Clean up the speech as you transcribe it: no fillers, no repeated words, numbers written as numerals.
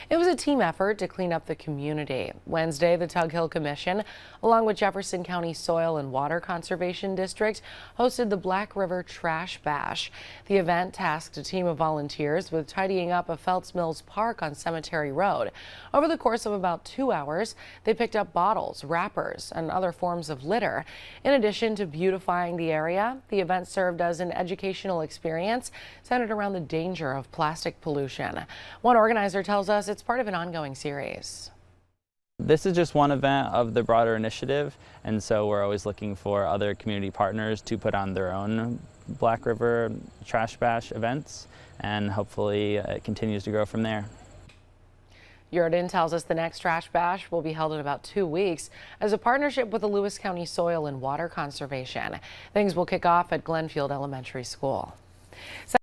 It was a team effort to clean up the community. Wednesday, the Tug Hill Commission, along with Jefferson County Soil and Water Conservation District, hosted the Black River Trash Bash. The event tasked a team of volunteers with tidying up a Felts Mills Park on Cemetery Road. Over the course of about 2 hours, they picked up bottles, wrappers, and other forms of litter. In addition to beautifying the area, the event served as an educational experience centered around the danger of plastic pollution. One organizer tells us it's part of an ongoing series. This is just one event of the broader initiative, and so we're always looking for other community partners to put on their own Black River Trash Bash events, and hopefully it continues to grow from there. Yurdin tells us the next Trash Bash will be held in about 2 weeks as a partnership with the Lewis County Soil and Water Conservation. Things will kick off at Glenfield Elementary School.